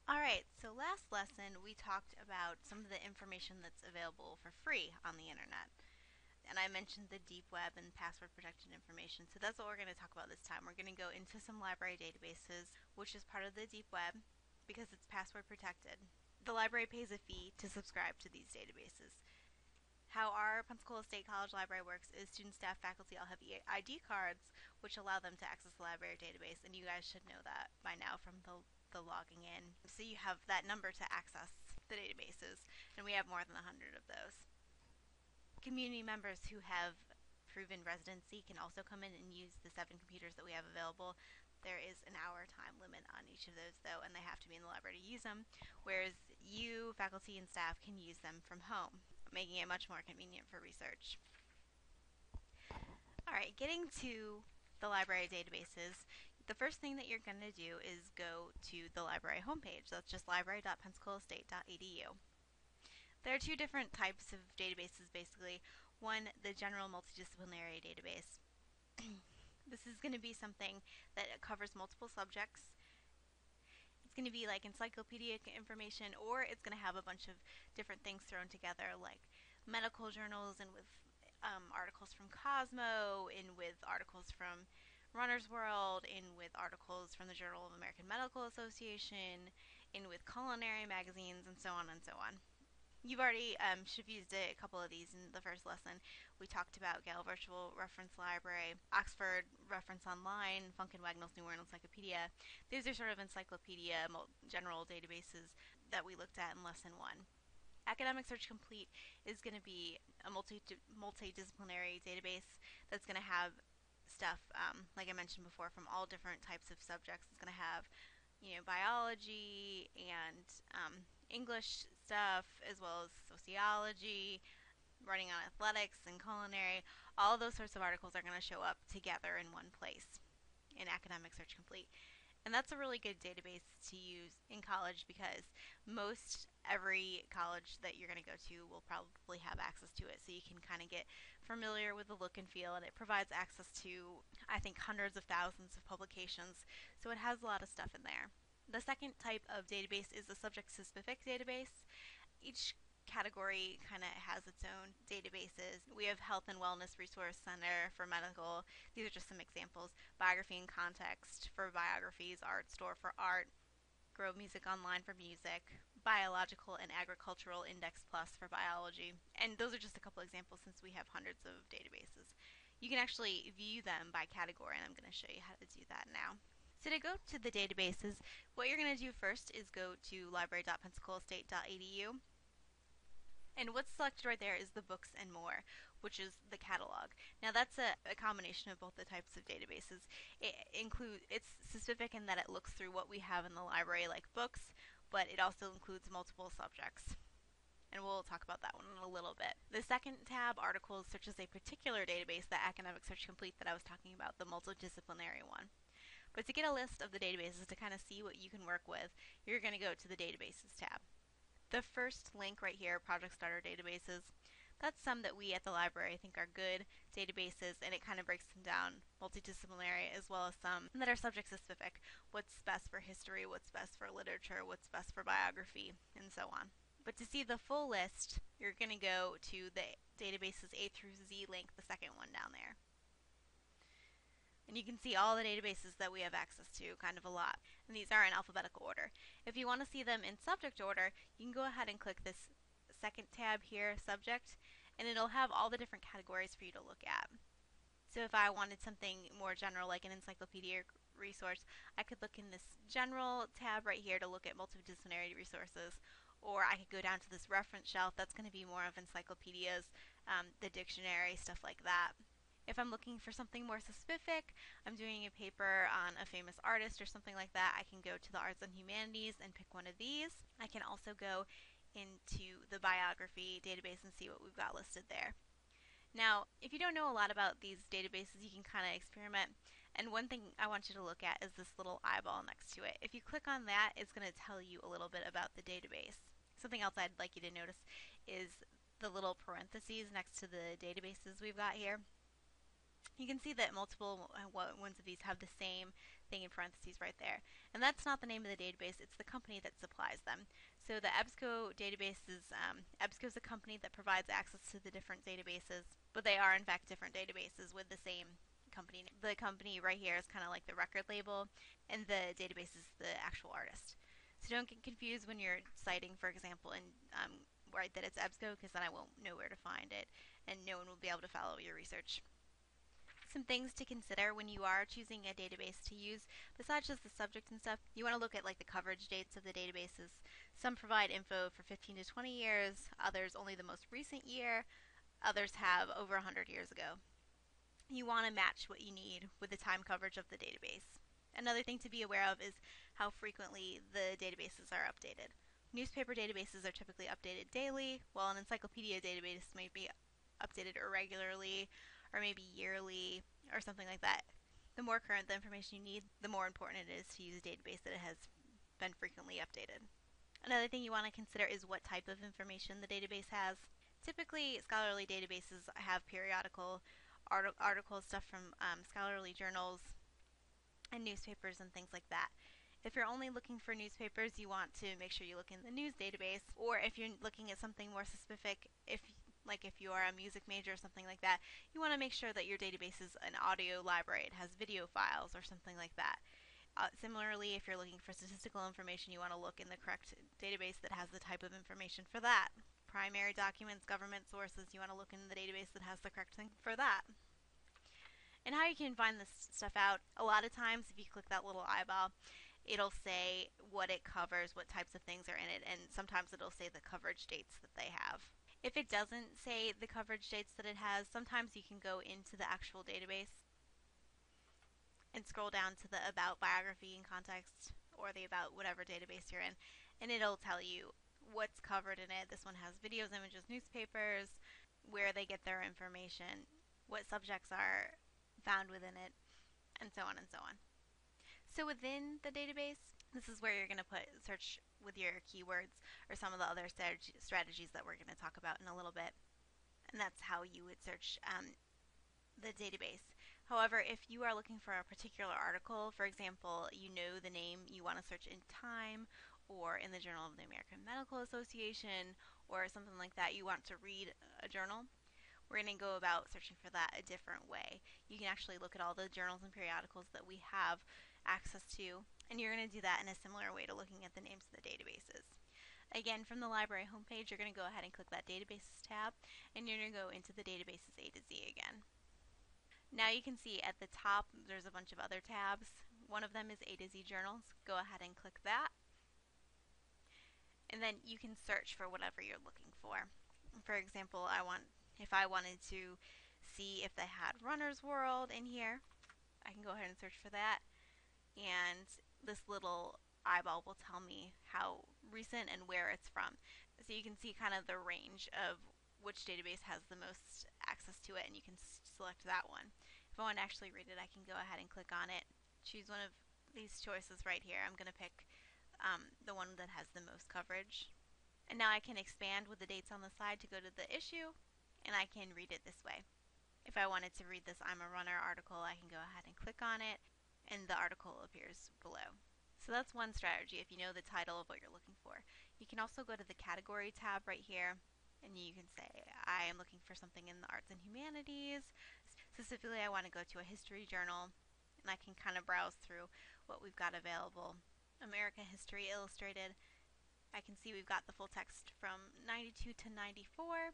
Alright, so last lesson we talked about some of the information that's available for free on the internet. And I mentioned the deep web and password protected information. So that's what we're going to talk about this time. We're going to go into some library databases, which is part of the deep web because it's password protected. The library pays a fee to subscribe to these databases. How our Pensacola State College Library works is students, staff, faculty all have ID cards, which allow them to access the library database, and you guys should know that by now from the logging in. So you have that number to access the databases, and we have more than 100 of those. Community members who have proven residency can also come in and use the 7 computers that we have available. There is an hour time limit on each of those, though, and they have to be in the library to use them, whereas you, faculty, and staff can use them from home, making it much more convenient for research. Alright, getting to the library databases, the first thing that you're going to do is go to the library homepage. That's just library.pensacolaState.edu. There are two different types of databases, basically. One, the general multidisciplinary database. This is going to be something that covers multiple subjects. It's going to be like encyclopedic information, or it's going to have a bunch of different things thrown together, like medical journals and with articles from Cosmo, in with articles from Runner's World, in with articles from the Journal of American Medical Association, in with culinary magazines, and so on and so on. You've already should have used a couple of these in the first lesson. We talked about Gale Virtual Reference Library, Oxford Reference Online, Funk and Wagnall's New World Encyclopedia. These are sort of encyclopedia general databases that we looked at in lesson 1. Academic Search Complete is going to be a multidisciplinary database that's going to have stuff, like I mentioned before, from all different types of subjects. It's going to have, biology and English stuff, as well as sociology, running on athletics and culinary. All of those sorts of articles are going to show up together in one place in Academic Search Complete. And that's a really good database to use in college because most every college that you're going to go to will probably have access to it, so you can kind of get familiar with the look and feel, and it provides access to, I think, hundreds of thousands of publications, so it has a lot of stuff in there. The second type of database is a subject-specific database. Each category kind of has its own databases. We have Health and Wellness Resource Center for medical. These are just some examples. Biography and Context for biographies, Art Store for art, Grove Music Online for music, Biological and Agricultural Index Plus for biology. And those are just a couple examples since we have hundreds of databases. You can actually view them by category, and I'm going to show you how to do that now. So to go to the databases, what you're going to do first is go to library.pensacolaState.edu. And what's selected right there is the books and more, which is the catalog. Now that's a combination of both the types of databases. It's specific in that it looks through what we have in the library, like books, but it also includes multiple subjects. And we'll talk about that one in a little bit. The second tab, Articles, searches a particular database, the Academic Search Complete that I was talking about, the multidisciplinary one. But to get a list of the databases to kind of see what you can work with, you're going to go to the Databases tab. The first link right here, Project Starter Databases, that's some that we at the library think are good databases, and it kind of breaks them down multidisciplinary, as well as some that are subject specific. What's best for history, what's best for literature, what's best for biography, and so on. But to see the full list, you're going to go to the databases A through Z link, the second one down there. And you can see all the databases that we have access to, kind of a lot. And these are in alphabetical order. If you want to see them in subject order, you can go ahead and click this second tab here, Subject, and it'll have all the different categories for you to look at. So if I wanted something more general, like an encyclopedia resource, I could look in this General tab right here to look at multidisciplinary resources, or I could go down to this reference shelf. That's going to be more of encyclopedias, the dictionary, stuff like that. If I'm looking for something more specific, I'm doing a paper on a famous artist or something like that, I can go to the Arts and Humanities and pick one of these. I can also go into the biography database and see what we've got listed there. Now, if you don't know a lot about these databases, you can kind of experiment. And one thing I want you to look at is this little eyeball next to it. If you click on that, it's going to tell you a little bit about the database. Something else I'd like you to notice is the little parentheses next to the databases we've got here. You can see that multiple ones of these have the same thing in parentheses right there. And that's not the name of the database, it's the company that supplies them. So the EBSCO databases, EBSCO is a company that provides access to the different databases, but they are in fact different databases with the same company. The company right here is kind of like the record label, and the database is the actual artist. So don't get confused when you're citing, for example, and write that it's EBSCO, because then I won't know where to find it, and no one will be able to follow your research. Some things to consider when you are choosing a database to use, besides just the subject and stuff. You want to look at like the coverage dates of the databases. Some provide info for 15 to 20 years, others only the most recent year, others have over 100 years ago. You want to match what you need with the time coverage of the database. Another thing to be aware of is how frequently the databases are updated. Newspaper databases are typically updated daily, while an encyclopedia database might be updated irregularly or maybe yearly or something like that. The more current the information you need, the more important it is to use a database that has been frequently updated. Another thing you want to consider is what type of information the database has. Typically, scholarly databases have periodical articles, stuff from scholarly journals and newspapers and things like that. If you're only looking for newspapers, you want to make sure you look in the news database, or if you're looking at something more specific, if you are a music major or something like that, you want to make sure that your database is an audio library. It has video files or something like that. Similarly, if you're looking for statistical information, you want to look in the correct database that has the type of information for that. Primary documents, government sources, you want to look in the database that has the correct thing for that. And how you can find this stuff out, a lot of times if you click that little eyeball, it'll say what it covers, what types of things are in it, and sometimes it'll say the coverage dates that they have. If it doesn't say the coverage dates that it has, sometimes you can go into the actual database and scroll down to the About Biography and Context, or the About whatever database you're in, and it'll tell you what's covered in it. This one has videos, images, newspapers, where they get their information, what subjects are found within it, and so on and so on. So within the database, this is where you're going to put search with your keywords or some of the other strategies that we're going to talk about in a little bit. And that's how you would search the database. However, if you are looking for a particular article, for example, you know the name you want to search in Time or in the Journal of the American Medical Association or something like that, you want to read a journal, we're going to go about searching for that a different way. You can actually look at all the journals and periodicals that we have access to, and you're going to do that in a similar way to looking at the names of the databases. Again, from the library homepage, you're going to go ahead and click that Databases tab, and you're going to go into the Databases A to Z again. Now you can see at the top there's a bunch of other tabs. One of them is A to Z Journals. Go ahead and click that. And then you can search for whatever you're looking for. For example, if I wanted to see if they had Runner's World in here, I can go ahead and search for that. And this little eyeball will tell me how recent and where it's from. So you can see kind of the range of which database has the most access to it, and you can select that one. If I want to actually read it, I can go ahead and click on it, choose one of these choices right here. I'm going to pick the one that has the most coverage. And now I can expand with the dates on the side to go to the issue, and I can read it this way. If I wanted to read this I'm a Runner article, I can go ahead and click on it, and the article appears below. So that's one strategy if you know the title of what you're looking for. You can also go to the Category tab right here, and you can say, I am looking for something in the arts and humanities. Specifically, I want to go to a history journal, and I can kind of browse through what we've got available. American History Illustrated. I can see we've got the full text from 92 to 94,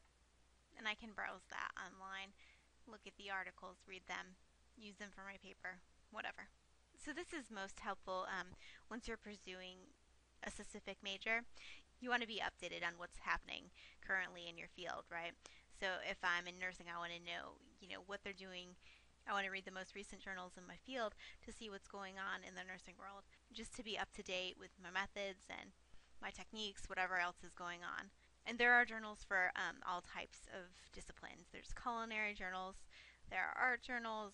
and I can browse that online, look at the articles, read them, use them for my paper, whatever. So this is most helpful once you're pursuing a specific major. You want to be updated on what's happening currently in your field, right? So if I'm in nursing, I want to know, what they're doing. I want to read the most recent journals in my field to see what's going on in the nursing world, just to be up to date with my methods and my techniques, whatever else is going on. And there are journals for all types of disciplines. There's culinary journals, there are art journals,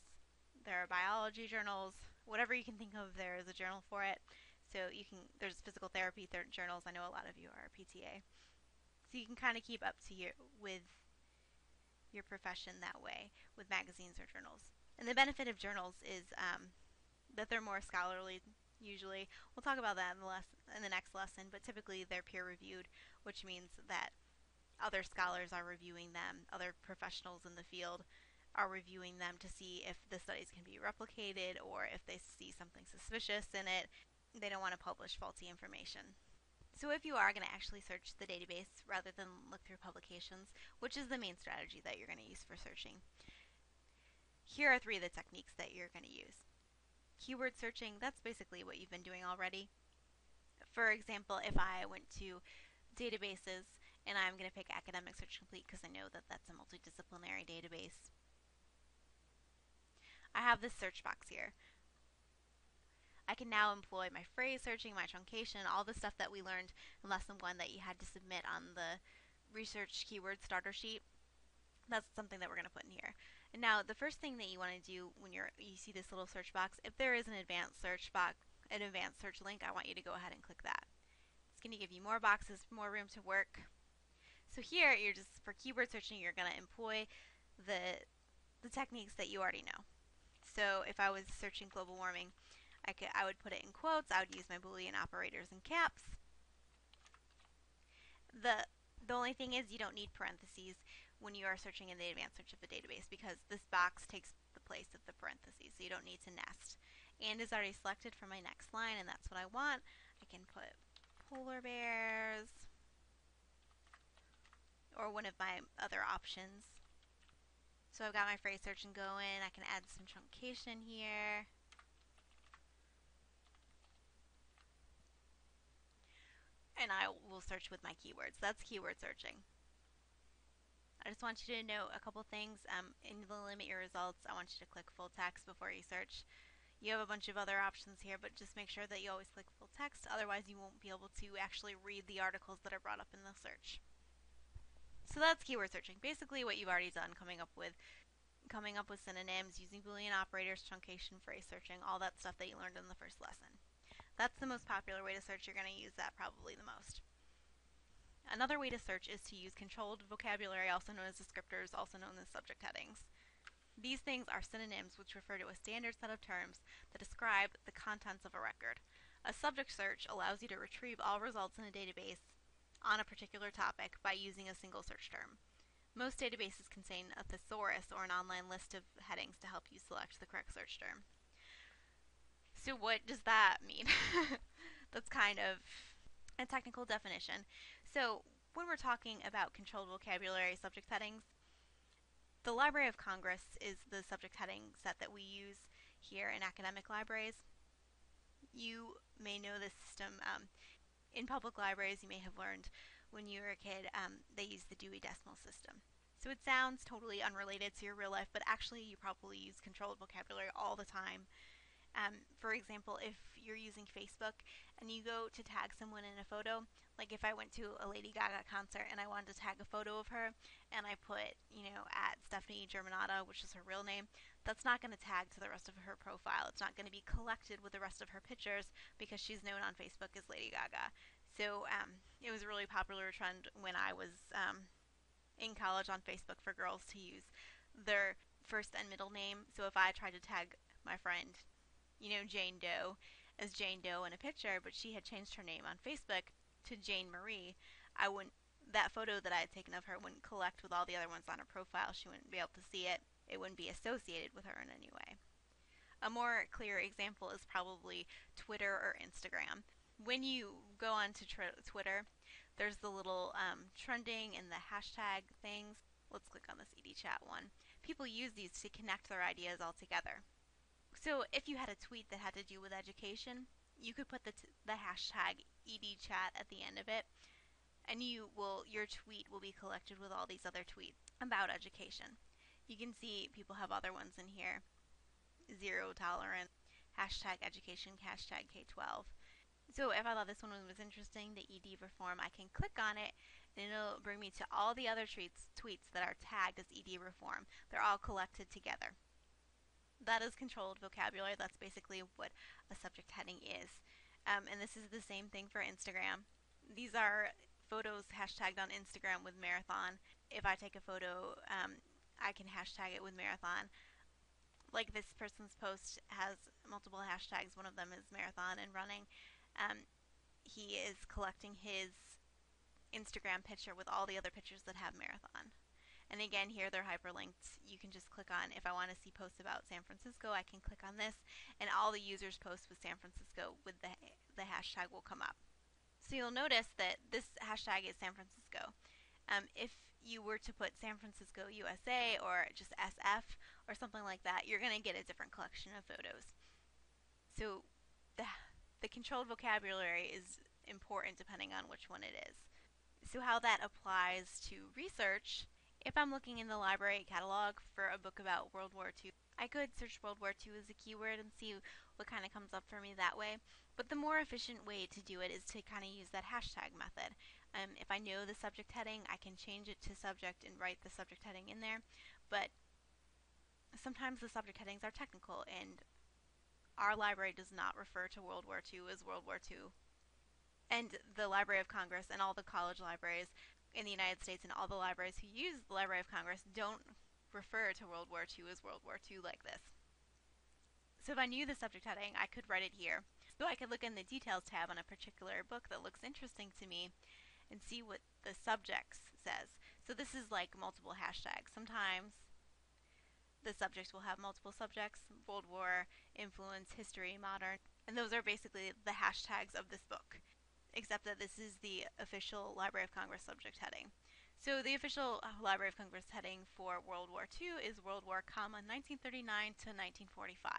there are biology journals, whatever you can think of, there is a journal for it. So there's physical therapy journals. I know a lot of you are PTA. So you can kind of keep up to with your profession that way with magazines or journals. And the benefit of journals is that they're more scholarly usually. We'll talk about that in the next lesson, but typically they're peer reviewed, which means that other scholars are reviewing them, other professionals in the field are reviewing them to see if the studies can be replicated or if they see something suspicious in it. They don't want to publish faulty information. So if you are going to actually search the database rather than look through publications, which is the main strategy that you're going to use for searching, here are 3 of the techniques that you're going to use. Keyword searching, that's basically what you've been doing already. For example, if I went to databases and I'm going to pick Academic Search Complete because I know that that's a multidisciplinary database, I have this search box here. I can now employ my phrase searching, my truncation, all the stuff that we learned in lesson 1 that you had to submit on the research keyword starter sheet. That's something that we're going to put in here. And now the first thing that you want to do when you see this little search box, if there is an advanced search box, an advanced search link, I want you to go ahead and click that. It's going to give you more boxes, more room to work. So here, you're just, for keyword searching, you're going to employ the techniques that you already know. So if I was searching global warming, I would put it in quotes. I would use my Boolean operators in caps. The only thing is you don't need parentheses when you are searching in the advanced search of a database because this box takes the place of the parentheses, so you don't need to nest. And is already selected for my next line, and that's what I want. I can put polar bears or one of my other options. So I've got my phrase searching going. I can add some truncation here. And I will search with my keywords. That's keyword searching. I just want you to know a couple things. In the limit your results, I want you to click full text before you search. You have a bunch of other options here, but just make sure that you always click full text. Otherwise, you won't be able to actually read the articles that are brought up in the search. So that's keyword searching. Basically what you've already done, coming up with synonyms, using Boolean operators, truncation, phrase searching, all that stuff that you learned in the first lesson. That's the most popular way to search. You're going to use that probably the most. Another way to search is to use controlled vocabulary, also known as descriptors, also known as subject headings. These things are synonyms which refer to a standard set of terms that describe the contents of a record. A subject search allows you to retrieve all results in a database on a particular topic by using a single search term. Most databases contain a thesaurus or an online list of headings to help you select the correct search term. So what does that mean? That's kind of a technical definition. So when we're talking about controlled vocabulary subject headings, the Library of Congress is the subject heading set that we use here in academic libraries. You may know this system. In public libraries, you may have learned when you were a kid, they use the Dewey Decimal System. So it sounds totally unrelated to your real life, but actually you probably use controlled vocabulary all the time. For example, if you're using Facebook and you go to tag someone in a photo, like if I went to a Lady Gaga concert and I wanted to tag a photo of her and I put, at Stephanie Germanata, which is her real name, that's not going to tag to the rest of her profile. It's not going to be collected with the rest of her pictures because she's known on Facebook as Lady Gaga. So it was a really popular trend when I was in college on Facebook for girls to use their first and middle name. So if I tried to tag my friend, Jane Doe, as Jane Doe in a picture, but she had changed her name on Facebook to Jane Marie, that photo that I had taken of her wouldn't collect with all the other ones on her profile. She wouldn't be able to see it. It wouldn't be associated with her in any way. A more clear example is probably Twitter or Instagram. When you go on to Twitter, there's the little trending and the hashtag things. Let's click on this EdChat one. People use these to connect their ideas all together. So if you had a tweet that had to do with education, you could put the hashtag EdChat at the end of it, and your tweet will be collected with all these other tweets about education. You can see people have other ones in here. Zero tolerance, hashtag education, hashtag K-12. So if I thought this one was interesting, the ED reform, I can click on it and it'll bring me to all the other tweets that are tagged as ED reform. They're all collected together. That is controlled vocabulary. That's basically what a subject heading is. And this is the same thing for Instagram. These are photos hashtagged on Instagram with marathon. If I take a photo, I can hashtag it with marathon. Like this person's post has multiple hashtags. One of them is marathon and running. He is collecting his Instagram picture with all the other pictures that have marathon. And again, here they're hyperlinked. You can just click on, if I want to see posts about San Francisco, I can click on this, and all the users' posts with San Francisco with the hashtag will come up. So you'll notice that this hashtag is San Francisco. If you were to put San Francisco USA or just SF or something like that, you're going to get a different collection of photos. So the controlled vocabulary is important depending on which one it is. So how that applies to research, if I'm looking in the library catalog for a book about World War II, I could search World War II as a keyword and see what kind of comes up for me that way. But the more efficient way to do it is to kind of use that hashtag method. If I know the subject heading, I can change it to subject and write the subject heading in there. But sometimes the subject headings are technical, and our library does not refer to World War II as World War II. And the Library of Congress and all the college libraries in the United States and all the libraries who use the Library of Congress don't refer to World War II as World War II like this. So if I knew the subject heading, I could write it here. So I could look in the details tab on a particular book that looks interesting to me and see what the subject says. So this is like multiple hashtags. Sometimes the subjects will have multiple subjects: World War, influence, history, modern, and those are basically the hashtags of this book, except that this is the official Library of Congress subject heading. So the official Library of Congress heading for World War II is World War, 1939 to 1945.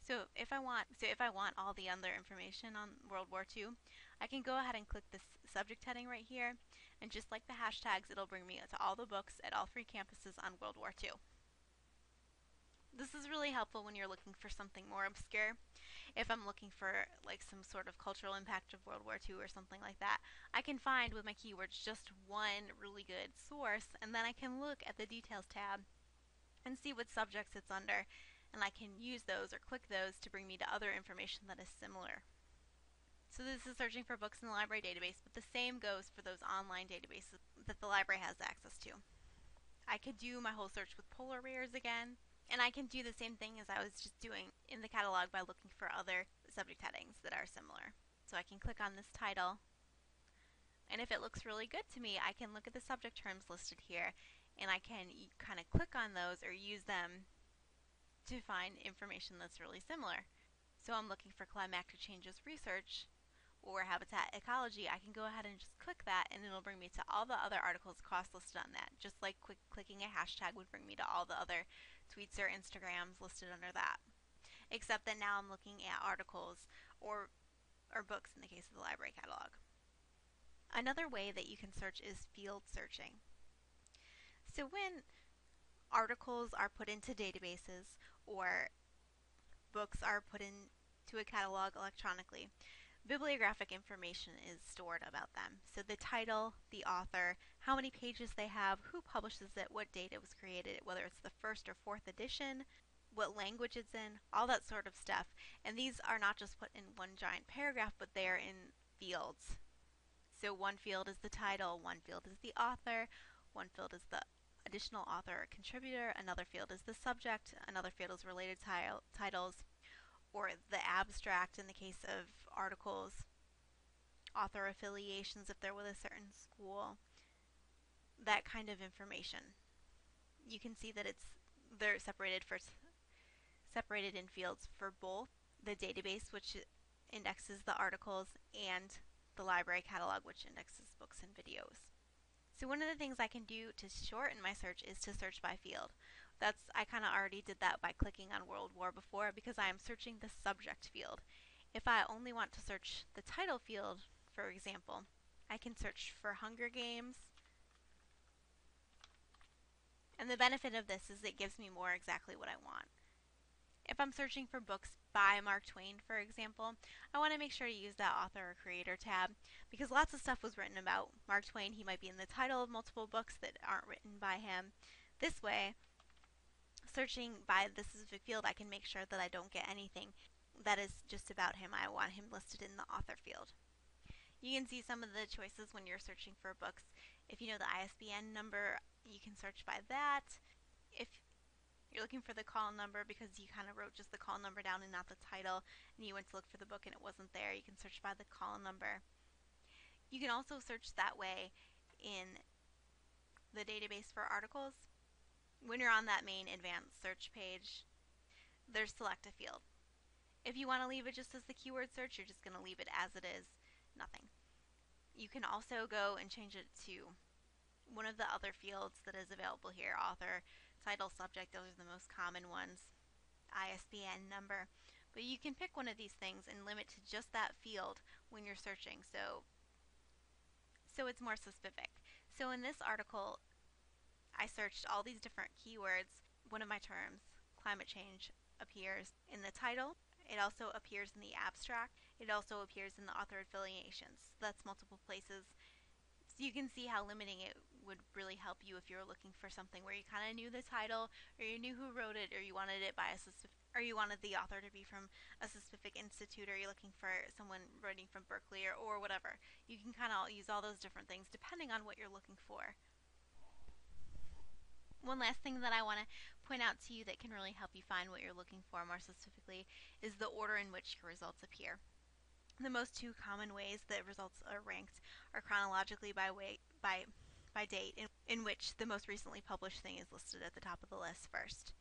So if I want all the other information on World War II, I can go ahead and click this subject heading right here, and just like the hashtags, it'll bring me to all the books at all 3 campuses on World War II. This is really helpful when you're looking for something more obscure. If I'm looking for like some sort of cultural impact of World War II or something like that, I can find with my keywords just one really good source, and then I can look at the details tab and see what subjects it's under, and I can use those or click those to bring me to other information that is similar. So this is searching for books in the library database, but the same goes for those online databases that the library has access to. I could do my whole search with polar bears again, and I can do the same thing as I was just doing in the catalog by looking for other subject headings that are similar. So I can click on this title, and if it looks really good to me, I can look at the subject terms listed here, and I can kind of click on those or use them to find information that's really similar. So I'm looking for climactic changes research or habitat ecology. I can go ahead and just click that, and it'll bring me to all the other articles cross-listed on that, just like clicking a hashtag would bring me to all the other tweets or Instagrams listed under that. Except that now I'm looking at articles or books in the case of the library catalog. Another way that you can search is field searching. So when articles are put into databases or books are put into a catalog electronically, bibliographic information is stored about them. So the title, the author, how many pages they have, who publishes it, what date it was created, whether it's the 1st or 4th edition, what language it's in, all that sort of stuff. And these are not just put in one giant paragraph, but they are in fields. So one field is the title, one field is the author, one field is the additional author or contributor, another field is the subject, another field is related titles, or the abstract in the case of articles, author affiliations if they're with a certain school, that kind of information. You can see that they're separated in fields for both the database, which indexes the articles, and the library catalog, which indexes books and videos. So one of the things I can do to shorten my search is to search by field. I kind of already did that by clicking on World War before, because I am searching the subject field. If I only want to search the title field, for example, I can search for Hunger Games. And the benefit of this is it gives me more exactly what I want. If I'm searching for books by Mark Twain, for example, I want to make sure to use that author or creator tab, because lots of stuff was written about Mark Twain. He might be in the title of multiple books that aren't written by him. This way, searching by the specific field, I can make sure that I don't get anything that is just about him. I want him listed in the author field. You can see some of the choices when you're searching for books. If you know the ISBN number, you can search by that. If you're looking for the call number because you kind of wrote just the call number down and not the title, and you went to look for the book and it wasn't there, you can search by the call number. You can also search that way in the database for articles. When you're on that main advanced search page, there's select a field. If you want to leave it just as the keyword search, you're just going to leave it as it is, nothing. You can also go and change it to one of the other fields that is available here: author, title, subject. Those are the most common ones. ISBN number. But you can pick one of these things and limit to just that field when you're searching, so it's more specific. So in this article, I searched all these different keywords. One of my terms, climate change, appears in the title. It also appears in the abstract. It also appears in the author affiliations. So that's multiple places. So you can see how limiting it would really help you if you were looking for something where you kind of knew the title, or you knew who wrote it, or you wanted it by a specific, or you wanted the author to be from a specific institute, or you're looking for someone writing from Berkeley, or whatever. You can kind of use all those different things depending on what you're looking for. One last thing that I want to point out to you that can really help you find what you're looking for more specifically is the order in which your results appear. The most two common ways that results are ranked are chronologically by date, in which the most recently published thing is listed at the top of the list first.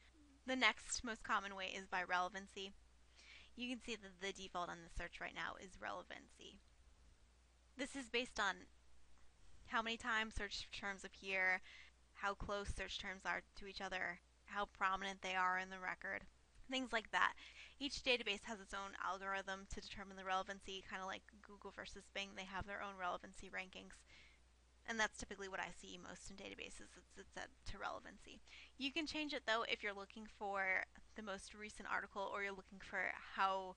The next most common way is by relevancy. You can see that the default on the search right now is relevancy. This is based on how many times search terms appear, how close search terms are to each other, how prominent they are in the record, things like that. Each database has its own algorithm to determine the relevancy, kind of like Google versus Bing. They have their own relevancy rankings. And that's typically what I see most in databases. It's set to relevancy. You can change it though if you're looking for the most recent article, or you're looking for how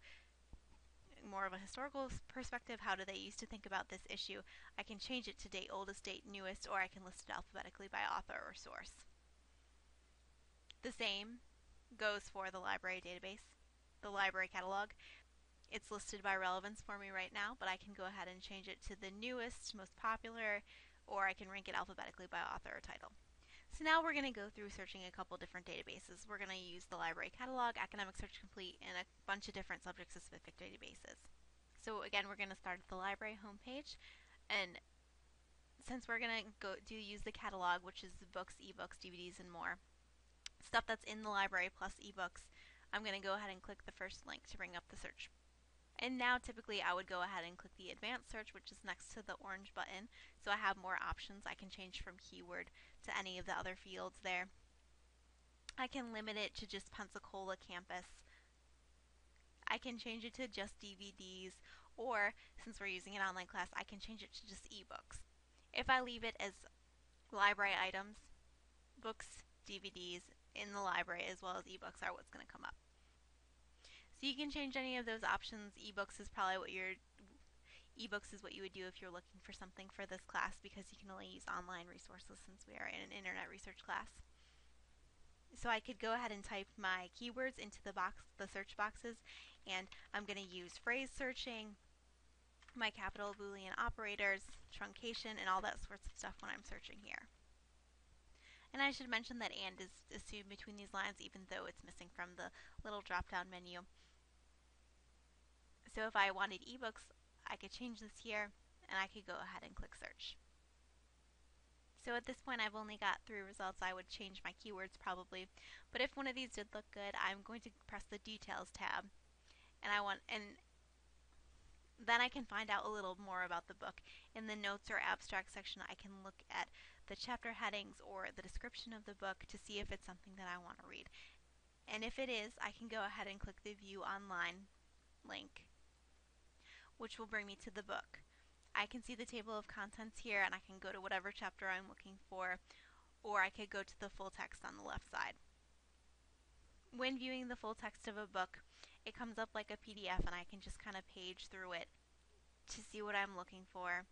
more of a historical perspective, how do they used to think about this issue. I can change it to date, oldest, date, newest, or I can list it alphabetically by author or source. The same goes for the library database, the library catalog. It's listed by relevance for me right now, but I can go ahead and change it to the newest, most popular, or I can rank it alphabetically by author or title. So now we're going to go through searching a couple different databases. We're going to use the library catalog, academic search complete, and a bunch of different subject-specific databases. So again, we're going to start at the library homepage, and since we're going to use the catalog, which is books, ebooks, DVDs, and more, stuff that's in the library plus ebooks, I'm going to go ahead and click the first link to bring up the search. And now typically I would go ahead and click the advanced search, which is next to the orange button, so I have more options. I can change from keyword to any of the other fields there. I can limit it to just Pensacola campus. I can change it to just DVDs, or since we're using an online class, I can change it to just ebooks. If I leave it as library items, books, DVDs in the library as well as ebooks are what's going to come up. So you can change any of those options. Ebooks is what you would do if you're looking for something for this class, because you can only use online resources since we are in an internet research class. So I could go ahead and type my keywords into the search boxes, and I'm going to use phrase searching, my capital Boolean operators, truncation, and all that sorts of stuff when I'm searching here. And I should mention that and is assumed between these lines, even though it's missing from the little drop-down menu. So if I wanted ebooks, I could change this here, and I could go ahead and click search. So at this point I've only got 3 results. I would change my keywords probably, but if one of these did look good, I'm going to press the details tab, and then I can find out a little more about the book. In the notes or abstract section, I can look at the chapter headings or the description of the book to see if it's something that I want to read. And if it is, I can go ahead and click the View Online link, which will bring me to the book. I can see the table of contents here, and I can go to whatever chapter I'm looking for, or I could go to the full text on the left side. When viewing the full text of a book, it comes up like a PDF, and I can just kind of page through it to see what I'm looking for.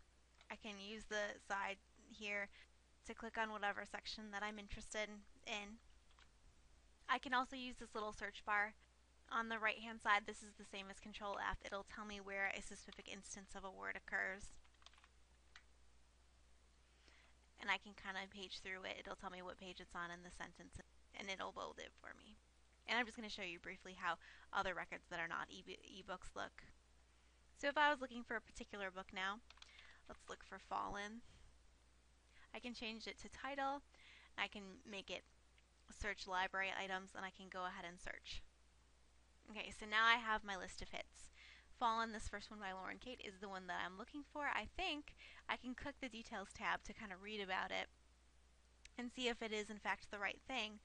I can use the side here to click on whatever section that I'm interested in. I can also use this little search bar on the right hand side. This is the same as Control F. It'll tell me where a specific instance of a word occurs, and I can kind of page through it. It'll tell me what page it's on in the sentence, and it'll bold it for me. And I'm just going to show you briefly how other records that are not ebooks look. So if I was looking for a particular book now, let's look for Fallen. I can change it to title. I can make it search library items, and I can go ahead and search. Okay, so now I have my list of hits. Fallen, this first one by Lauren Kate, is the one that I'm looking for. I think I can click the details tab to kind of read about it and see if it is in fact the right thing.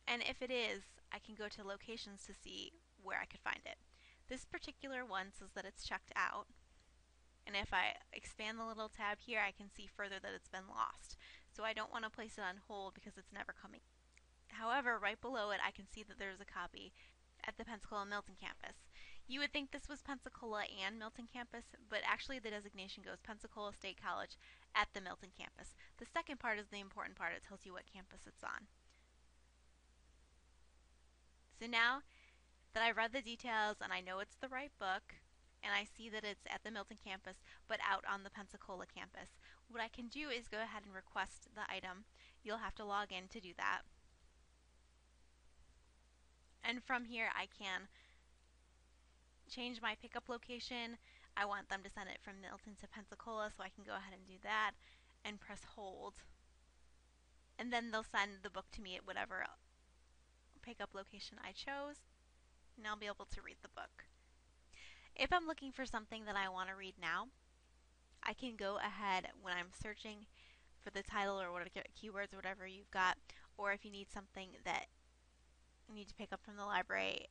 And if it is, I can go to locations to see where I could find it. This particular one says that it's checked out. And if I expand the little tab here, I can see further that it's been lost. So I don't want to place it on hold because it's never coming. However, right below it, I can see that there's a copy at the Pensacola Milton campus. You would think this was Pensacola and Milton campus, but actually the designation goes Pensacola State College at the Milton campus. The second part is the important part. It tells you what campus it's on. So now that I've read the details and I know it's the right book, and I see that it's at the Milton campus but out on the Pensacola campus, what I can do is go ahead and request the item. You'll have to log in to do that. And from here I can change my pickup location. I want them to send it from Milton to Pensacola, so I can go ahead and do that and press hold. And then they'll send the book to me at whatever pickup location I chose, and I'll be able to read the book. If I'm looking for something that I want to read now, I can go ahead when I'm searching for the title or what keywords or whatever you've got, or if you need something that you need to pick up from the library,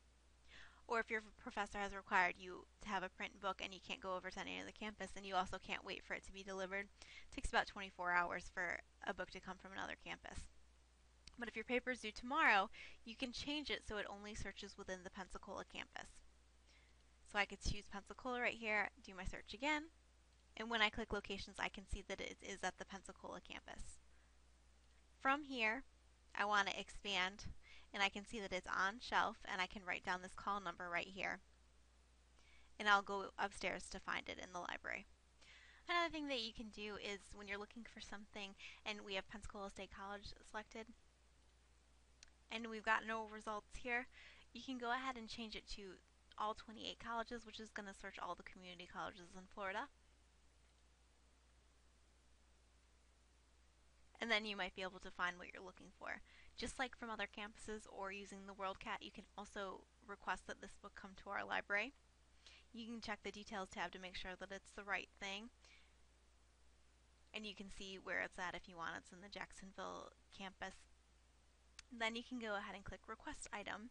or if your professor has required you to have a print book and you can't go over to any of the campus and you also can't wait for it to be delivered. It takes about 24 hours for a book to come from another campus. But if your paper is due tomorrow, you can change it so it only searches within the Pensacola campus. So I could choose Pensacola right here, do my search again, and when I click locations I can see that it is at the Pensacola campus. From here, I want to expand, and I can see that it's on shelf, and I can write down this call number right here. And I'll go upstairs to find it in the library. Another thing that you can do is when you're looking for something and we have Pensacola State College selected and we've got no results here, you can go ahead and change it to all 28 colleges, which is going to search all the community colleges in Florida. And then you might be able to find what you're looking for. Just like from other campuses or using the WorldCat, you can also request that this book come to our library. You can check the details tab to make sure that it's the right thing. And you can see where it's at if you want. It's in the Jacksonville campus. Then you can go ahead and click Request Item.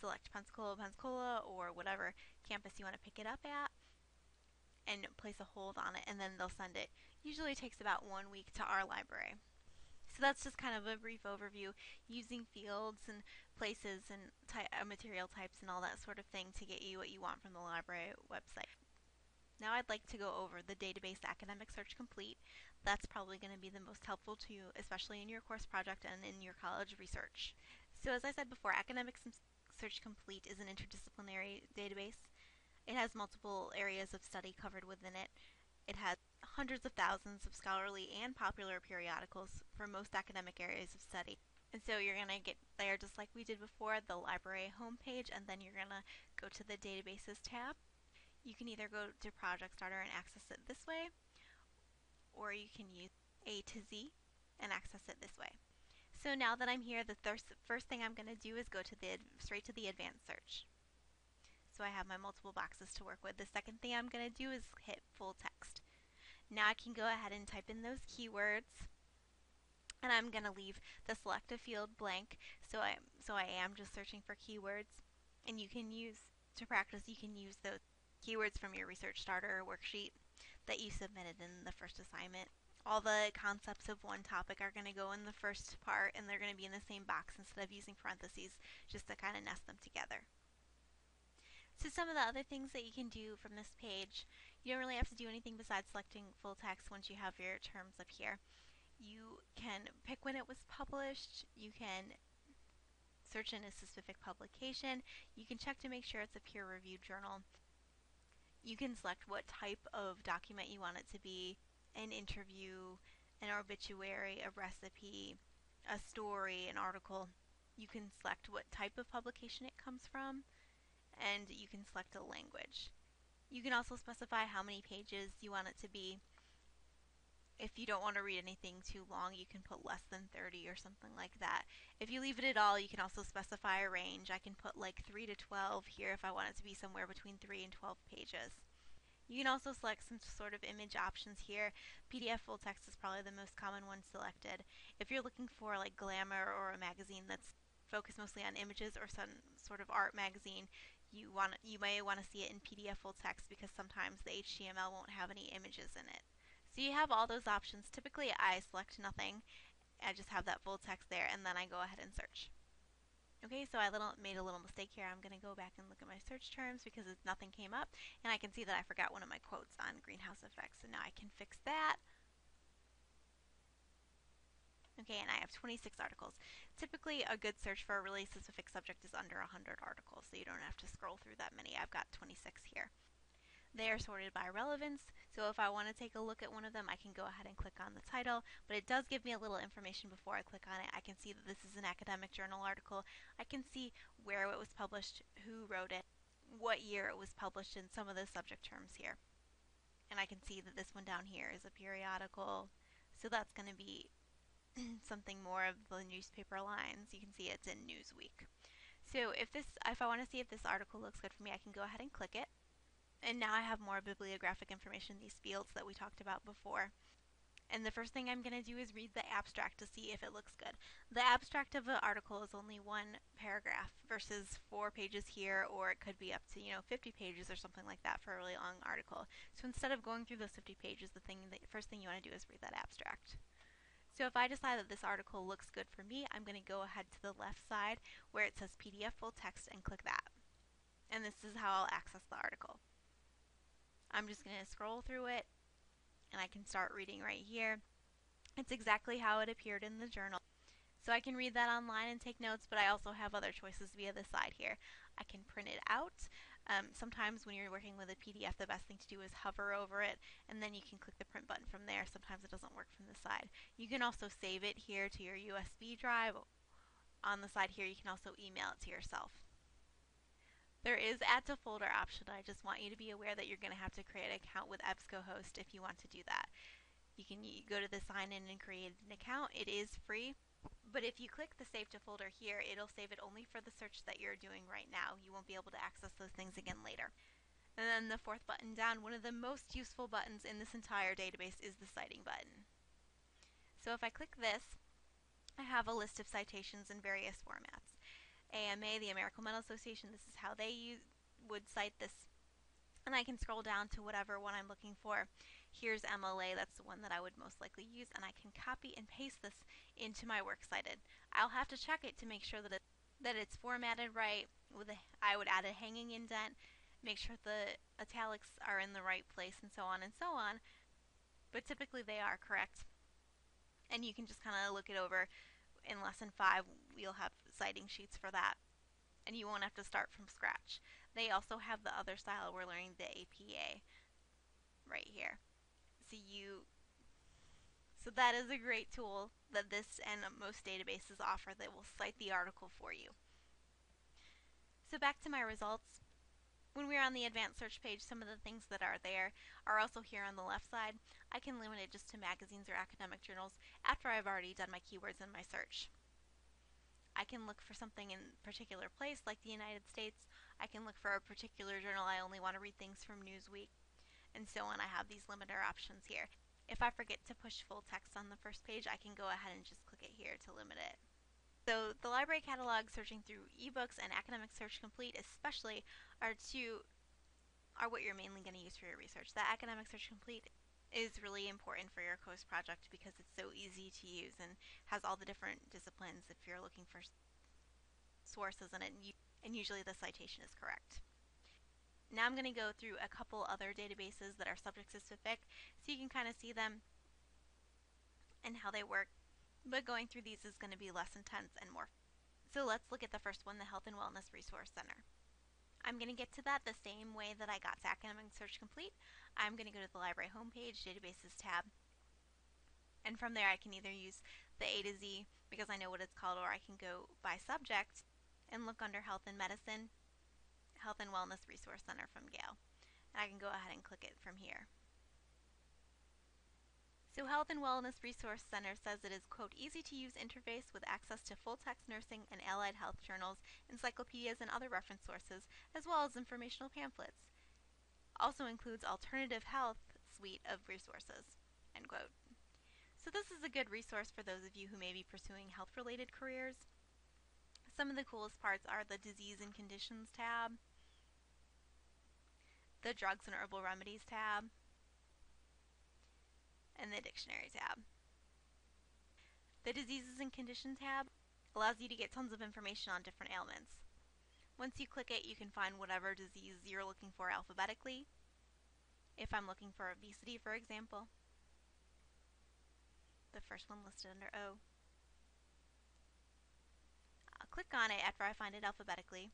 Select Pensacola, or whatever campus you want to pick it up at, and place a hold on it, and then they'll send it. Usually it takes about 1 week to our library. So that's just kind of a brief overview using fields and places and material types and all that sort of thing to get you what you want from the library website. Now I'd like to go over the database Academic Search Complete. That's probably going to be the most helpful to you, especially in your course project and in your college research. So as I said before, Academic Search Complete is an interdisciplinary database. It has multiple areas of study covered within it. It has hundreds of thousands of scholarly and popular periodicals for most academic areas of study. And so you're going to get there just like we did before, the library homepage, and then you're going to go to the Databases tab. You can either go to Project Starter and access it this way, or you can use A to Z and access it this way. So now that I'm here, the first thing I'm going to do is go to straight to the Advanced Search. So I have my multiple boxes to work with. The second thing I'm going to do is hit Full Text. Now I can go ahead and type in those keywords, and I'm going to leave the selected field blank, so I am just searching for keywords. And you can use, to practice, you can use those keywords from your Research Starter worksheet that you submitted in the first assignment. All the concepts of one topic are going to go in the first part, and they're going to be in the same box instead of using parentheses, just to kind of nest them together. So some of the other things that you can do from this page, you don't really have to do anything besides selecting full text once you have your terms up here. You can pick when it was published, you can search in a specific publication, you can check to make sure it's a peer-reviewed journal. You can select what type of document you want it to be, an interview, an obituary, a recipe, a story, an article, you can select what type of publication it comes from, and you can select a language. You can also specify how many pages you want it to be. If you don't want to read anything too long, you can put less than 30 or something like that. If you leave it at all, you can also specify a range. I can put like 3 to 12 here if I want it to be somewhere between 3 and 12 pages. You can also select some sort of image options here. PDF full text is probably the most common one selected. If you're looking for like Glamour or a magazine that's focused mostly on images, or some sort of art magazine, you may want to see it in PDF full text because sometimes the HTML won't have any images in it. So you have all those options. Typically I select nothing. I just have that full text there, and then I go ahead and search. Okay, so I made a little mistake here. I'm going to go back and look at my search terms because nothing came up, and I can see that I forgot one of my quotes on greenhouse effects, so now I can fix that. Okay, and I have 26 articles. Typically, a good search for a really specific subject is under 100 articles, so you don't have to scroll through that many. I've got 26 here. They are sorted by relevance, so if I want to take a look at one of them, I can go ahead and click on the title, but it does give me a little information before I click on it. I can see that this is an academic journal article. I can see where it was published, who wrote it, what year it was published, and some of the subject terms here. And I can see that this one down here is a periodical, so that's going to be something more of the newspaper lines. You can see it's in Newsweek. So if I want to see if this article looks good for me, I can go ahead and click it. And now I have more bibliographic information in these fields that we talked about before. And the first thing I'm going to do is read the abstract to see if it looks good. The abstract of an article is only one paragraph versus 4 pages here, or it could be up to 50 pages or something like that for a really long article. So instead of going through those 50 pages, the first thing you want to do is read that abstract. So if I decide that this article looks good for me, I'm going to go ahead to the left side where it says PDF full text and click that. And this is how I'll access the article. I'm just going to scroll through it, and I can start reading right here. It's exactly how it appeared in the journal. So I can read that online and take notes, but I also have other choices via the side here. I can print it out. Sometimes when you're working with a PDF, the best thing to do is hover over it, and then you can click the print button from there. Sometimes it doesn't work from the side. You can also save it here to your USB drive. On the side here, you can also email it to yourself. There is add to folder option. I just want you to be aware that you're going to have to create an account with EBSCOhost if you want to do that. You can go to the sign in and create an account. It is free, but if you click the save to folder here, it'll save it only for the search that you're doing right now. You won't be able to access those things again later. And then the fourth button down, one of the most useful buttons in this entire database is the citing button. So if I click this, I have a list of citations in various formats. AMA, the American Mental Association, this is how they would cite this. And I can scroll down to whatever one I'm looking for. Here's MLA, that's the one that I would most likely use, and I can copy and paste this into my works cited. I'll have to check it to make sure that it's formatted right. I would add a hanging indent, make sure the italics are in the right place, and so on and so on. But typically they are correct. And you can just kind of look it over. In lesson 5, we'll have citing sheets for that, and you won't have to start from scratch. They also have the other style. We're learning the APA right here. So that is a great tool that this and most databases offer that will cite the article for you. So back to my results. When we're on the advanced search page, some of the things that are there are also here on the left side. I can limit it just to magazines or academic journals after I've already done my keywords in my search. I can look for something in a particular place, like the United States. I can look for a particular journal. I only want to read things from Newsweek, and so on. I have these limiter options here. If I forget to push full text on the first page, I can go ahead and just click it here to limit it. So the library catalog, searching through ebooks, and academic search complete especially are what you're mainly going to use for your research. The academic search complete is really important for your course project because it's so easy to use and has all the different disciplines if you're looking for sources in it, and usually the citation is correct. Now I'm going to go through a couple other databases that are subject specific so you can kind of see them and how they work, but going through these is going to be less intense and more. So let's look at the first one, the Health and Wellness Resource Center. I'm going to get to that the same way that I got to Academic Search Complete. I'm going to go to the library homepage, Databases tab, And from there I can either use the A to Z because I know what it's called, or I can go by subject and look under Health and Medicine, Health and Wellness Resource Center from Gale. And I can go ahead and click it from here. So Health and Wellness Resource Center says it is, quote, easy to use interface with access to full-text nursing and allied health journals, encyclopedias, and other reference sources, as well as informational pamphlets. Also includes alternative health suite of resources, end quote. So this is a good resource for those of you who may be pursuing health-related careers. Some of the coolest parts are the Disease and Conditions tab, the Drugs and Herbal Remedies tab, and the Dictionary tab. The Diseases and Conditions tab allows you to get tons of information on different ailments. Once you click it, you can find whatever disease you're looking for alphabetically. If I'm looking for obesity, for example, the first one listed under O, I'll click on it after I find it alphabetically,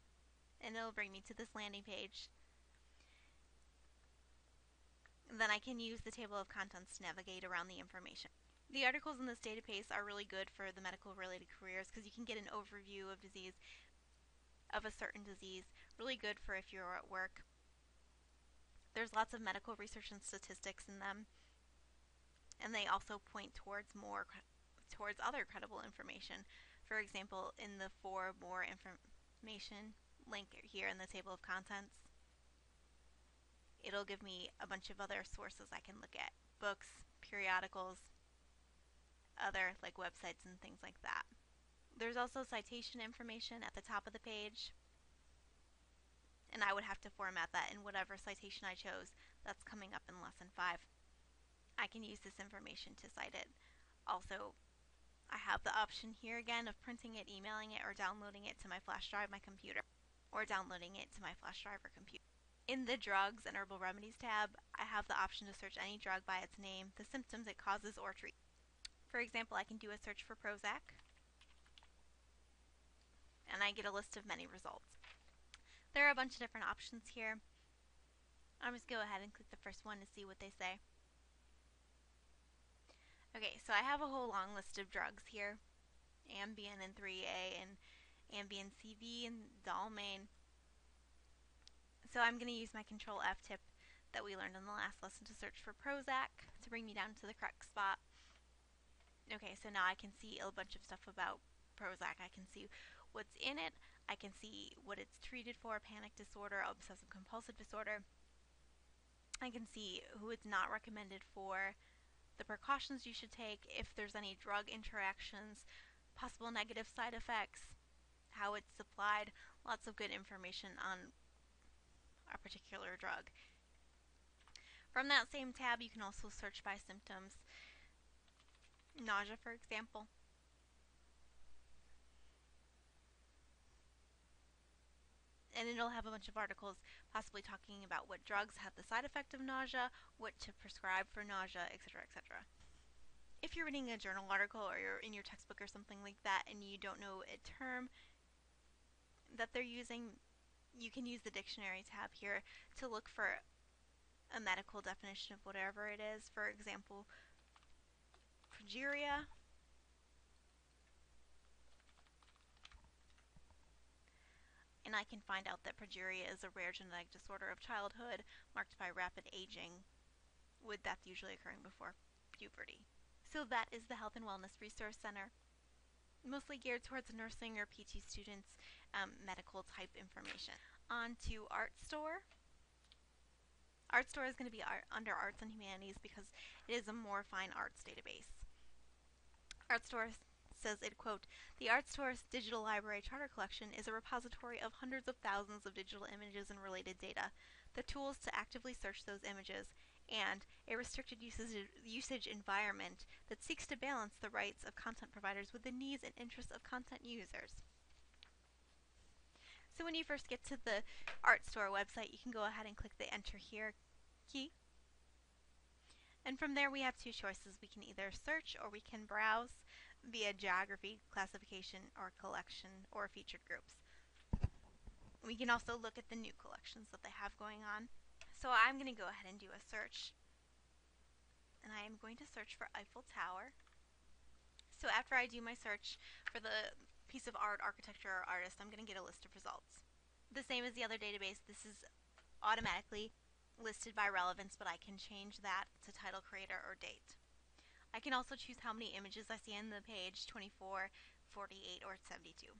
and it'll bring me to this landing page. Then I can use the table of contents to navigate around the information. The articles in this database are really good for the medical related careers because you can get an overview of disease, of a certain disease, really good for if you're at work. There's lots of medical research and statistics in them, and they also point towards other credible information. For example, in the For More Information link here in the table of contents, it'll give me a bunch of other sources I can look at, books, periodicals, other like websites and things like that. There's also citation information at the top of the page, and I would have to format that in whatever citation I chose. That's coming up in Lesson 5. I can use this information to cite it. Also, I have the option here again of printing it, emailing it, or downloading it to my flash drive, my computer, or downloading it to my flash drive or computer. In the Drugs and Herbal Remedies tab, I have the option to search any drug by its name, the symptoms it causes, or treat. For example, I can do a search for Prozac, and I get a list of many results. There are a bunch of different options here. I'm just going to go ahead and click the first one to see what they say. Okay, so I have a whole long list of drugs here. Ambien and 3A and Ambien CV and Dalmane. So I'm going to use my Control F tip that we learned in the last lesson to search for Prozac to bring me down to the correct spot. Okay, so now I can see a bunch of stuff about Prozac. I can see what's in it. I can see what it's treated for, panic disorder, obsessive compulsive disorder. I can see who it's not recommended for, the precautions you should take, if there's any drug interactions, possible negative side effects, how it's supplied, lots of good information on a particular drug. From that same tab, you can also search by symptoms. Nausea, for example. And it'll have a bunch of articles possibly talking about what drugs have the side effect of nausea, what to prescribe for nausea, etc., etc. If you're reading a journal article or you're in your textbook or something like that and you don't know a term that they're using, you can use the Dictionary tab here to look for a medical definition of whatever it is. For example, progeria. And I can find out that progeria is a rare genetic disorder of childhood marked by rapid aging, with death usually occurring before puberty. So that is the Health and Wellness Resource Center, mostly geared towards nursing or PT students, medical type information. On to Art Store. Art Store is going to be under Arts and Humanities because it is a more fine arts database. Art Store says it, quote, the Art Store's digital library charter collection is a repository of hundreds of thousands of digital images and related data, the tools to actively search those images, and a restricted usage environment that seeks to balance the rights of content providers with the needs and interests of content users. So when you first get to the Art Store website, you can go ahead and click the Enter Here key. And from there we have two choices. We can either search or we can browse via geography, classification, or collection, or featured groups. We can also look at the new collections that they have going on. So I'm going to go ahead and do a search. and I am going to search for Eiffel Tower. So after I do my search for the piece of art, architecture, or artist, I'm going to get a list of results. The same as the other database, this is automatically listed by relevance, but I can change that to title, creator, or date. I can also choose how many images I see on the page, 24, 48, or 72.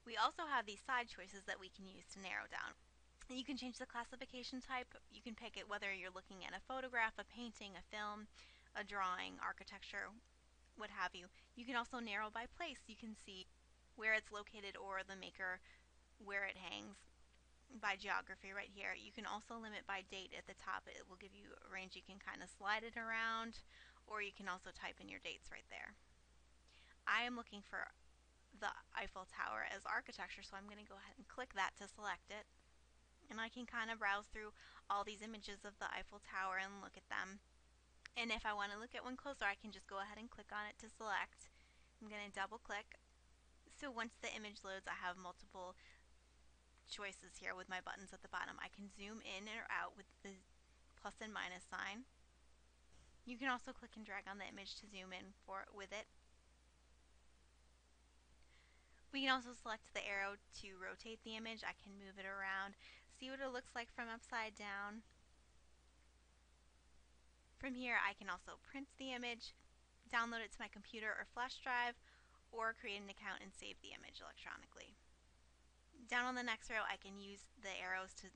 We also have these side choices that we can use to narrow down. You can change the classification type. You can pick it whether you're looking at a photograph, a painting, a film, a drawing, architecture, what have you. You can also narrow by place. You can see where it's located or the maker, where it hangs, by geography right here. You can also limit by date at the top. It will give you a range. You can kind of slide it around, or you can also type in your dates right there. I am looking for the Eiffel Tower as architecture, so I'm going to go ahead and click that to select it. And I can kind of browse through all these images of the Eiffel Tower and look at them. And if I want to look at one closer, I can just go ahead and click on it to select. I'm going to double click. So once the image loads, I have multiple choices here with my buttons at the bottom. I can zoom in or out with the plus and minus sign. You can also click and drag on the image to zoom in with it. We can also select the arrow to rotate the image. I can move it around, see what it looks like from upside down. From here, I can also print the image, download it to my computer or flash drive, or create an account and save the image electronically. Down on the next row, I can use the arrows to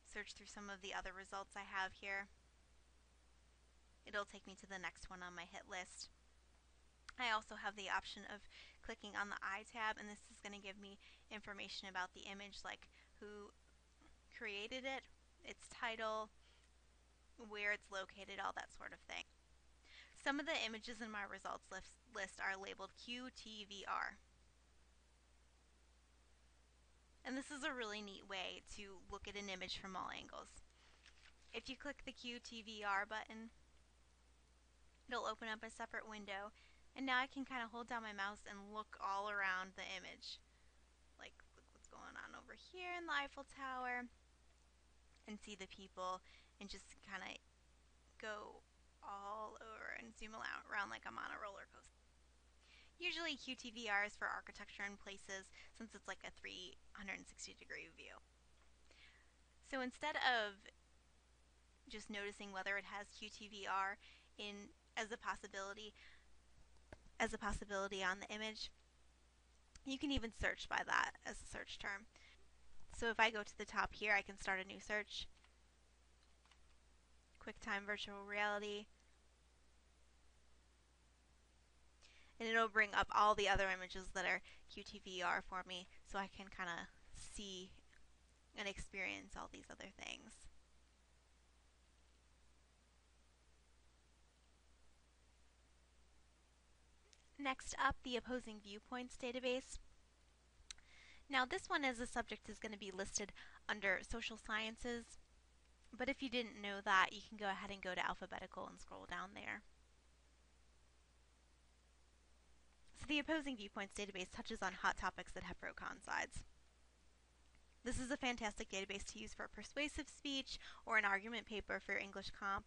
search through some of the other results I have here. It'll take me to the next one on my hit list. I also have the option of clicking on the I tab, and this is going to give me information about the image, like who created it, its title, where it's located, all that sort of thing. Some of the images in my results list are labeled QTVR. And this is a really neat way to look at an image from all angles. If you click the QTVR button, it'll open up a separate window, and now I can kind of hold down my mouse and look all around the image. Like, look what's going on over here in the Eiffel Tower, and see the people, and just kind of go all over and zoom around like I'm on a roller coaster. Usually QTVR is for architecture and places, since it's like a 360-degree view. So instead of just noticing whether it has QTVR as a possibility on the image, you can even search by that as a search term. So if I go to the top here, I can start a new search. QuickTime virtual reality. And it'll bring up all the other images that are QTVR for me, so I can kind of see and experience all these other things. Next up, the opposing viewpoints database. Now this one as a subject is going to be listed under social sciences, but if you didn't know that, you can go ahead and go to alphabetical and scroll down there. So the opposing viewpoints database touches on hot topics that have pro-con sides. This is a fantastic database to use for persuasive speech or an argument paper for English comp.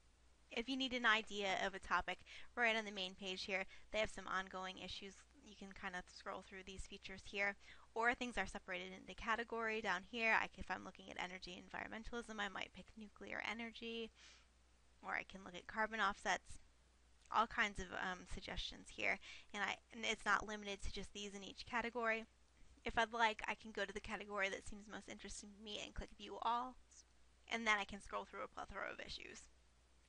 If you need an idea of a topic, right on the main page here, they have some ongoing issues. You can kind of scroll through these features here, or things are separated into category down here. If I'm looking at energy and environmentalism, I might pick nuclear energy, or I can look at carbon offsets. All kinds of suggestions here, and it's not limited to just these in each category. If I'd like, I can go to the category that seems most interesting to me and click View All, and then I can scroll through a plethora of issues.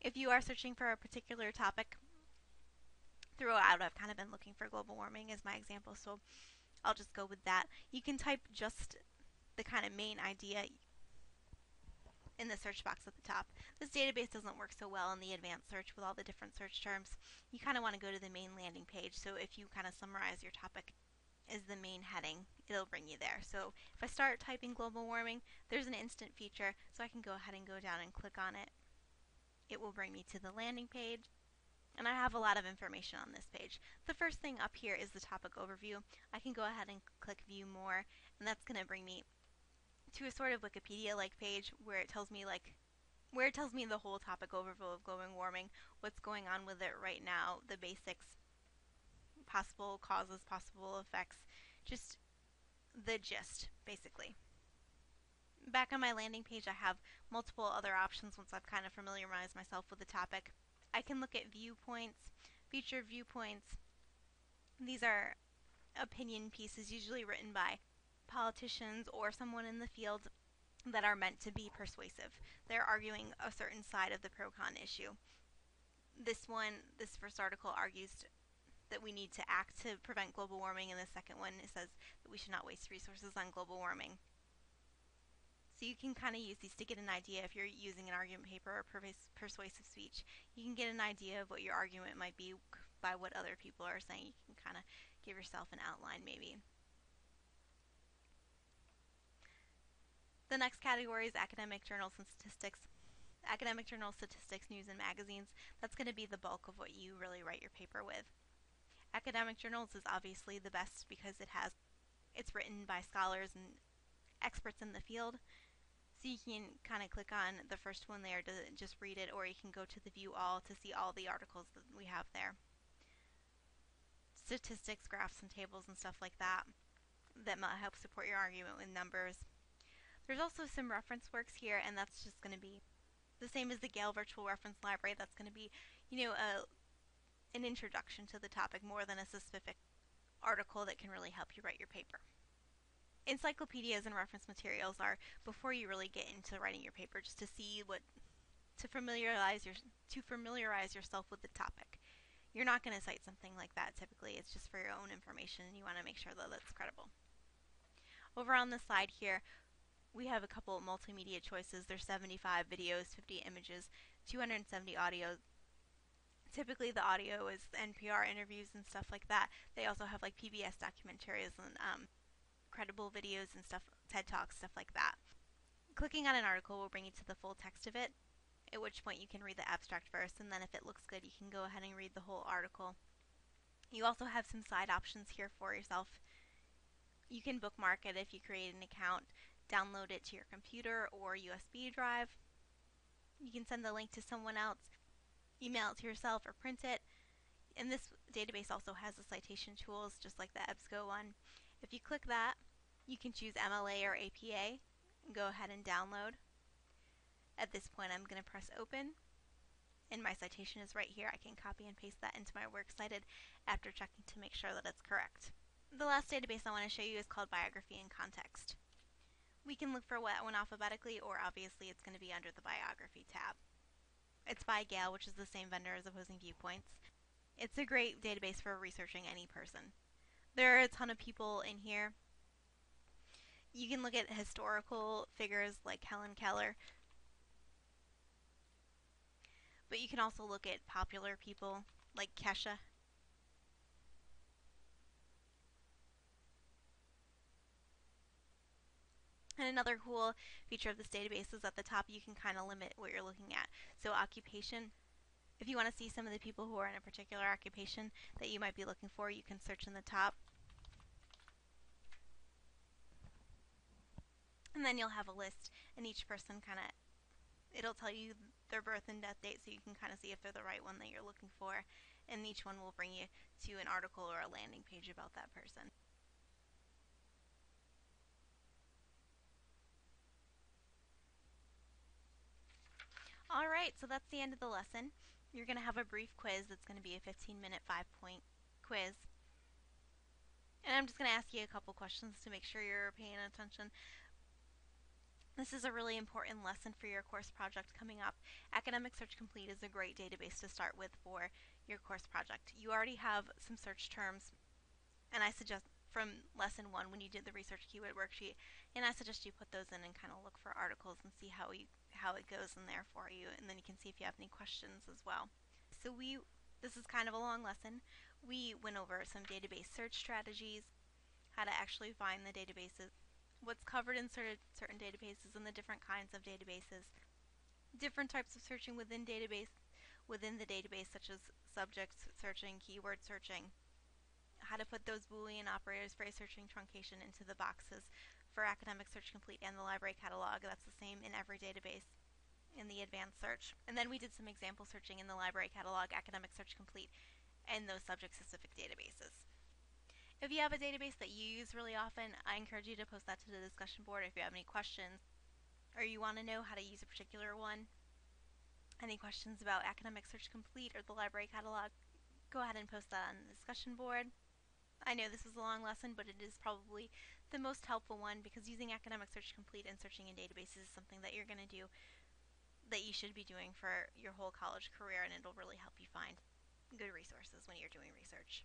If you are searching for a particular topic, throughout I've kind of been looking for global warming as my example, so I'll just go with that. You can type just the kind of main idea in the search box at the top. This database doesn't work so well in the advanced search with all the different search terms. You kind of want to go to the main landing page, so if you kind of summarize your topic as the main heading, it'll bring you there. So if I start typing global warming, there's an instant feature, so I can go ahead and go down and click on it. It will bring me to the landing page, and I have a lot of information on this page. The first thing up here is the topic overview. I can go ahead and click View More, and that's going to bring me to a sort of Wikipedia-like page where it tells me like where it tells me the whole topic overview of global warming, what's going on with it right now, the basics, possible causes, possible effects, just the gist, basically. Back on my landing page, I have multiple other options once I've kind of familiarized myself with the topic. I can look at viewpoints, feature viewpoints. These are opinion pieces usually written by politicians or someone in the field that are meant to be persuasive. They're arguing a certain side of the pro-con issue. This first article argues that we need to act to prevent global warming, and the second one says that we should not waste resources on global warming. So you can kind of use these to get an idea if you're using an argument paper or persuasive speech. You can get an idea of what your argument might be by what other people are saying. You can kind of give yourself an outline maybe. The next category is academic journals and statistics. Academic journals, statistics, news, and magazines. That's going to be the bulk of what you really write your paper with. Academic journals is obviously the best because it's written by scholars and experts in the field. So you can kind of click on the first one there to just read it, or you can go to the view all to see all the articles that we have there. Statistics, graphs, and tables and stuff like that might help support your argument with numbers. There's also some reference works here, and that's just going to be the same as the Gale Virtual Reference Library. That's going to be, an introduction to the topic more than a specific article that can really help you write your paper. Encyclopedias and reference materials are before you really get into writing your paper, just to see to familiarize yourself with the topic. You're not going to cite something like that typically. It's just for your own information, and you want to make sure that that's credible. Over on the side here, we have a couple of multimedia choices. There's 75 videos, 50 images, 270 audio. Typically the audio is NPR interviews and stuff like that. They also have like PBS documentaries and credible videos and stuff, TED Talks, stuff like that. Clicking on an article will bring you to the full text of it, at which point you can read the abstract first, and then if it looks good, you can go ahead and read the whole article. You also have some side options here for yourself. You can bookmark it if you create an account, download it to your computer or USB drive. You can send the link to someone else, email it to yourself, or print it. And this database also has the citation tools, just like the EBSCO one. If you click that, you can choose MLA or APA and go ahead and download. At this point, I'm going to press open, and my citation is right here. I can copy and paste that into my Works Cited after checking to make sure that it's correct. The last database I want to show you is called Biography and Context. We can look for that one alphabetically, or obviously it's going to be under the Biography tab. It's by Gale, which is the same vendor as Opposing Viewpoints. It's a great database for researching any person. There are a ton of people in here. You can look at historical figures like Helen Keller, but you can also look at popular people like Kesha. And another cool feature of this database is at the top you can kind of limit what you're looking at. So occupation, if you want to see some of the people who are in a particular occupation that you might be looking for, you can search in the top. And then you'll have a list, and each person it'll tell you their birth and death date, so you can kind of see if they're the right one that you're looking for. And each one will bring you to an article or a landing page about that person. Alright, so that's the end of the lesson. You're going to have a brief quiz that's going to be a 15-minute 5-point quiz. And I'm just going to ask you a couple questions to make sure you're paying attention. This is a really important lesson for your course project coming up. Academic Search Complete is a great database to start with for your course project. You already have some search terms, and I suggest from lesson 1 when you did the research keyword worksheet, and I suggest you put those in and kind of look for articles and see how it goes in there for you, and then you can see if you have any questions as well. So this is kind of a long lesson. We went over some database search strategies, how to actually find the databases, what's covered in certain databases and the different kinds of databases, different types of searching within the database, such as subject searching, keyword searching, how to put those Boolean operators, phrase searching, truncation into the boxes for Academic Search Complete and the library catalog. That's the same in every database. in the advanced search. And then we did some example searching in the library catalog, academic search complete, and those subject-specific databases. If you have a database that you use really often, I encourage you to post that to the discussion board if you have any questions or you want to know how to use a particular one. Any questions about academic search complete or the library catalog, go ahead and post that on the discussion board. I know this is a long lesson, but it is probably the most helpful one because using academic search complete and searching in databases is something that you're going to do, that you should be doing for your whole college career, and it'll really help you find good resources when you're doing research.